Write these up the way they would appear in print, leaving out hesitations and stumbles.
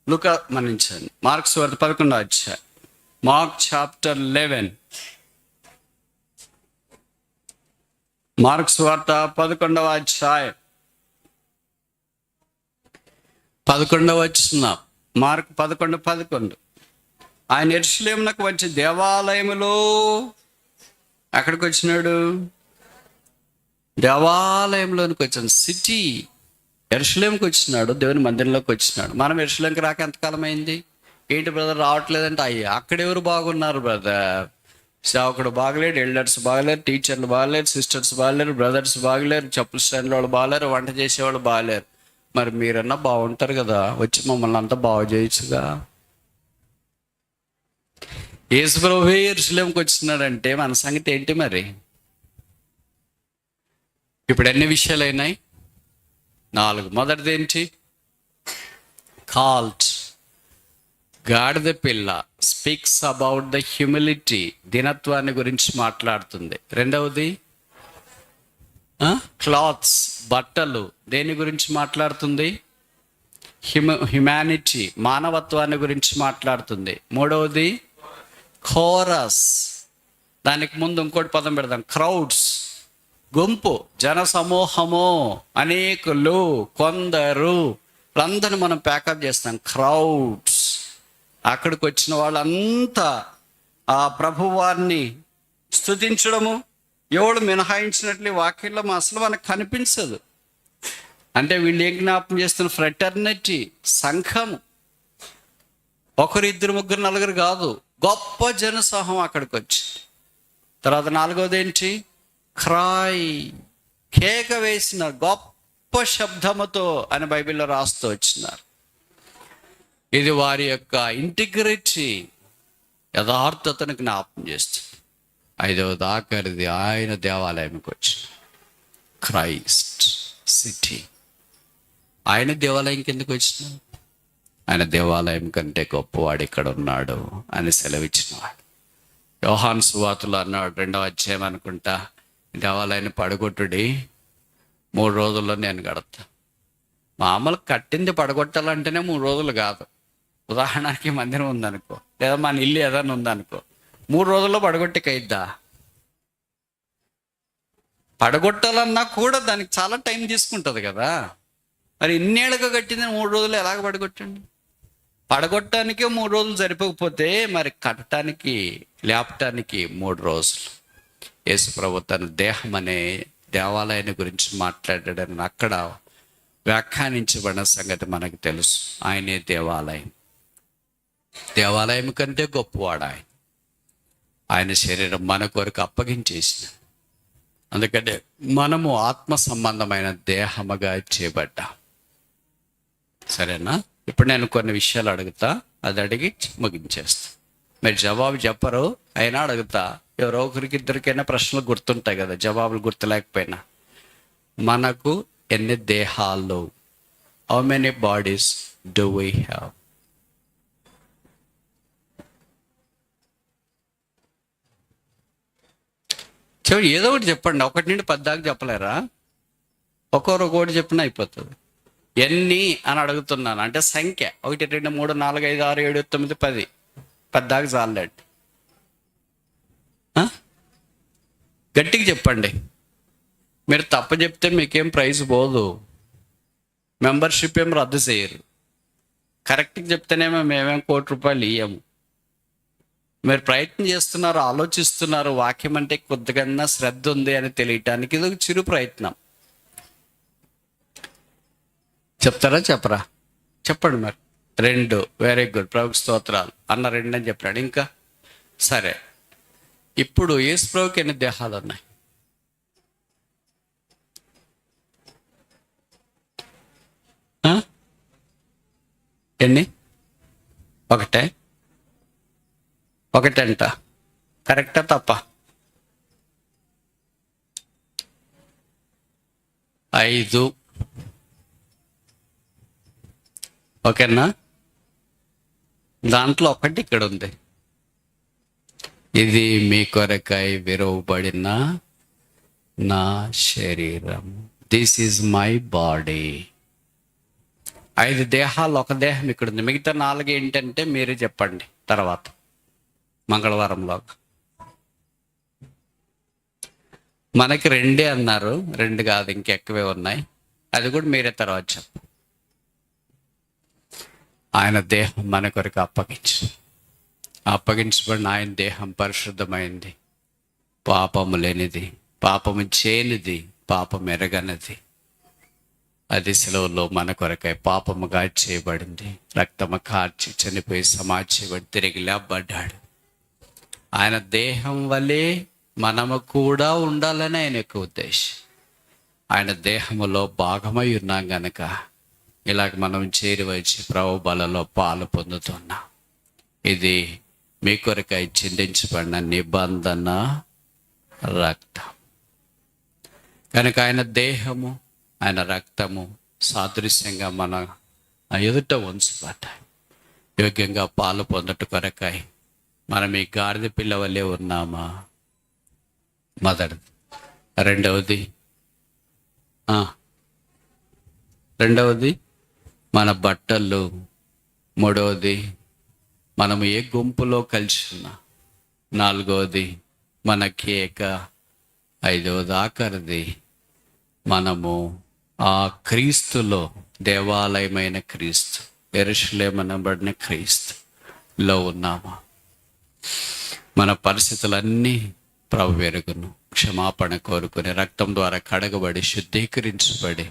లుకా మన్నించండి, మార్క్స్ వార్త 11వ అధ్యాయం. Mark chapter 11. మార్క్స్ వార్త 11వ అధ్యాయం 11వ వచనం. మార్క్ 11:11. ఆయన యెరూషలేమునకు వచ్చి దేవాలయములో ఎక్కడికి వచ్చినాడు? దేవాలయంలోనికి వచ్చాను. సిటీ యెరూషలేముకి వచ్చినాడు, దేవుని మందిరంలోకి వచ్చినాడు. మనం యెరూషలేంకి రాక ఎంతకాలం అయింది? ఏంటి బ్రదర్ రావట్లేదంటే, అయ్యా అక్కడెవరు బాగున్నారు బ్రదర్? సేవకుడు బాగలేడు, ఎల్డర్స్ బాగలేరు, టీచర్లు బాగలేరు, సిస్టర్స్ బాగలేరు, బ్రదర్స్ బాగలేరు, చెప్పుల స్టాండ్ వాళ్ళు బాగలేరు, వంట చేసేవాళ్ళు బాగలేరు. మరి మీరన్నా బాగుంటారు కదా, వచ్చి మమ్మల్ని అంతా బాగు చేయొచ్చుగా. యేసు ప్రభువే యెరూషలేముకి వచ్చినాడంటే మన సంగతి ఏంటి మరి? ఇప్పుడు ఎన్ని విషయాలు అయినాయి? 4. మొదటిది ఏంటి? కాల్ట్, గాడిద పిల్ల, స్పీక్స్ అబౌట్ ద హ్యూమిలిటీ, దీనత్వాన్ని గురించి మాట్లాడుతుంది. రెండవది క్లాత్స్, బట్టలు, దేని గురించి మాట్లాడుతుంది? హ్యుమానిటీ, మానవత్వాన్ని గురించి మాట్లాడుతుంది. మూడవది కోరస్, దానికి ముందు ఇంకోటి పదం పెడదాం, క్రౌడ్స్, గుంపు, జన సమూహము, అనేకులు, కొందరు, వాళ్ళందరినీ మనం ప్యాకప్ చేస్తాం, క్రౌడ్స్. అక్కడికి వచ్చిన వాళ్ళంతా ఆ ప్రభువాన్ని స్తుతించడము, ఎవడు మినహాయించినట్లు వాక్యంలో అసలు మనకు కనిపించదు. అంటే వీళ్ళు ఏం జ్ఞాపకం చేస్తున్న? ఫ్రెటర్నిటీ, సంఘము. ఒకరు, ఇద్దరు, ముగ్గురు, నలుగురు కాదు, గొప్ప జనసమూహం అక్కడికి వచ్చి. తర్వాత 4వది ఏంటి? క్రై, కేక వేసిన గొప్ప శబ్దముతో అని బైబిల్లో రాస్తూ వచ్చినారు. ఇది వారి యొక్క ఇంటిగ్రిటీ, యథార్థతను జ్ఞాపకం చేస్తుంది. 5వది ఆఖరిది, ఆయన దేవాలయంకి వచ్చి క్రైస్ట్ సిటీ. ఆయన దేవాలయం కిందకు వచ్చిన, ఆయన దేవాలయం కంటే గొప్పవాడు ఇక్కడ ఉన్నాడు అని సెలవిచ్చినవాడు. యోహాను సువార్తలో అన్నాడు, 2వ అధ్యాయం అనుకుంటా, దేవాలయాన్ని పడగొట్టుడి, 3 రోజుల్లో నేను కడతా. మామూలు కట్టింది పడగొట్టాలంటేనే 3 రోజులు కాదు. ఉదాహరణకి మందిరం ఉందనుకో, లేదా మన ఇల్లు ఏదైనా ఉందనుకో, 3 రోజుల్లో పడగొట్టికైద్దా? పడగొట్టాలన్నా కూడా దానికి చాలా టైం తీసుకుంటుంది కదా. మరి ఇన్నేళ్ళుగా కట్టింది 3 రోజులు ఎలాగ పడగొట్టండి? పడగొట్టడానికే 3 రోజులు సరిపోకపోతే మరి కట్టడానికి, లేపటానికి 3 రోజులు. యేసు ప్రభు తన దేహం అనే దేవాలయాన్ని గురించి మాట్లాడాడని అక్కడ వ్యాఖ్యానించబడిన సంగతి మనకు తెలుసు. ఆయనే దేవాలయం. దేవాలయం కంటే గొప్పవాడు ఆయన. ఆయన శరీరం మన కొరకు అప్పగించేసిన, అందుకంటే మనము ఆత్మ సంబంధమైన దేహముగా చేయబడ్డా. సరేనా? ఇప్పుడు నేను కొన్ని విషయాలు అడుగుతా, అది అడిగి ముగించేస్తా. మీరు జవాబు చెప్పరు, అయినా అడుగుతా. ఎవరో ఒకరికి ఇద్దరికైనా ప్రశ్నలు గుర్తుంటాయి కదా, జవాబులు గుర్తులేకపోయినా. మనకు ఎన్ని దేహాలు? How many bodies do we have? ఏదో ఒకటి చెప్పండి. 1 నుండి 10 దాకా చెప్పలేరా? ఒక్కొక్కటి చెప్పినా అయిపోతుంది. ఎన్ని అని అడుగుతున్నాను, అంటే సంఖ్య. 1, 2, 3, 4, 5, 6, 7, 9, 10. 10 దాకా చాలండి. గట్టిగా చెప్పండి. మీరు తప్ప చెప్తే మీకేం ప్రైజ్ పోదు, మెంబర్షిప్ ఏం రద్దు చేయరు. కరెక్ట్గా చెప్తేనేమో మేమేం ₹1,00,00,000 ఇయ్యము. మీరు ప్రయత్నం చేస్తున్నారు, ఆలోచిస్తున్నారు, వాక్యం అంటే కొద్దిగా శ్రద్ధ ఉంది అని తెలియటానికి ఇది ఒక చిరు ప్రయత్నం. చెప్తారా చెప్పరా? చెప్పండి మరి. 2, వెరీ గుడ్, ప్రభుకి స్తోత్రాలు. అన్న 2 అని చెప్పాడు. ఇంకా సరే, ఇప్పుడు యేసు ప్రభుకి ఎన్ని దేహాలు ఉన్నాయి? ఎన్ని? ఒకటంట. కరెక్టా తప్ప? 5. ఓకేనా? దాంట్లో ఒకటి ఇక్కడ ఉంది. ఇది మీ కొరకై విరవబడిన నా శరీరం. This is my body. 5 దేహాలు ఒక దేహం ఇక్కడ ఉంది. మిగతా 4 ఏంటంటే మీరే చెప్పండి తర్వాత మంగళవారంలో. మనకి 2 అన్నారు, 2 కాదు ఇంకెక్కువే ఉన్నాయి, అది కూడా మీరే తర్వాత చెప్పండి. ఆయన దేహం మన కొరకు అప్పగించబడిన ఆయన దేహం పరిశుద్ధమైంది, పాపము లేనిది, పాపము చేయనిది, పాపం ఎరగనిది. అది సెలవులో మన కొరకై పాపముగా చేయబడింది, రక్తము కార్చి చనిపోయి సమాధించబడి తిరిగి లేపబడ్డాడు. ఆయన దేహం వలె మనము కూడా ఉండాలని ఆయన యొక్క ఉద్దేశం. ఆయన దేహములో భాగమై ఉన్నాం గనక ఇలాగ మనం చేరి వచ్చి ప్రభు బలలో పాలు పొందుతున్నాం. ఇది మీ కొరకై చిందించబడిన నిబంధన రక్తం కనుక ఆయన దేహము ఆయన రక్తము సాదృశ్యంగా మన ఎదుట ఉంచబడ్డాయి. యోగ్యంగా పాలు పొందట కొరకాయి మనం ఈ గాడిద పిల్ల వల్లే ఉన్నామా? మొదటిది. రెండవది మన బట్టలు. మూడవది మనము ఏ గుంపులో కలిసి ఉన్నా. నాలుగవది మన కేక. ఐదవది ఆఖరిది మనము ఆ క్రీస్తులో, దేవాలయమైన క్రీస్తు, యెరూషలేమనబడిన క్రీస్తులో ఉన్నామా? మన పరిస్థితులన్నీ ప్రభు ఎరుగును. క్షమాపణ కోరుకుని రక్తం ద్వారా కడగబడి శుద్ధీకరించబడి,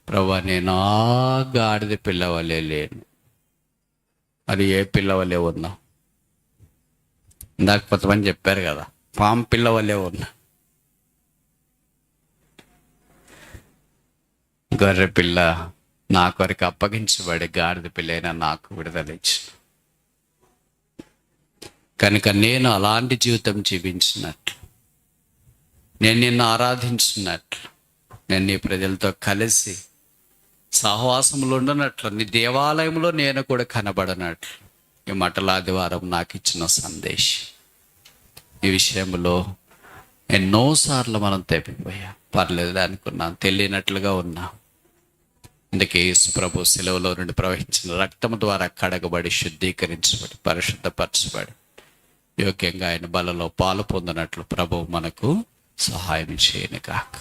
ప్రభు నేను ఆ గాడిద పిల్లవలే లేను, అది ఏ పిల్లవలే ఉన్నా. ఇందాక కొంతమంది చెప్పారు కదా, పాము పిల్లవలే ఉన్నా. గొర్రె పిల్ల నా కొరకు అప్పగించబడి గాడిద పిల్లైన నాకు విడుదల ఇచ్చిన కనుక నేను అలాంటి జీవితం జీవించినట్లు, నేను నిన్ను ఆరాధించినట్లు, నేను నీ ప్రజలతో కలిసి సహవాసంలో ఉండనట్లు, నీ దేవాలయంలో నేను కూడా కనబడనట్లు ఈ మటలాదివారం నాకు ఇచ్చిన సందేశం. ఈ విషయంలో ఎన్నోసార్లు మనం తప్పిపోయాం, పర్లేదు అనుకున్నాం, తెలియనట్లుగా ఉన్నాం. అందుకే యేసు ప్రభు శిలువలో నుండి ప్రవహించిన రక్తము ద్వారా కడగబడి శుద్ధీకరించబడి పరిశుద్ధపరచబడి యోగ్యంగా ఆయన బలలో పాలు పొందినట్లు ప్రభువు మనకు సహాయం చేయను కాక.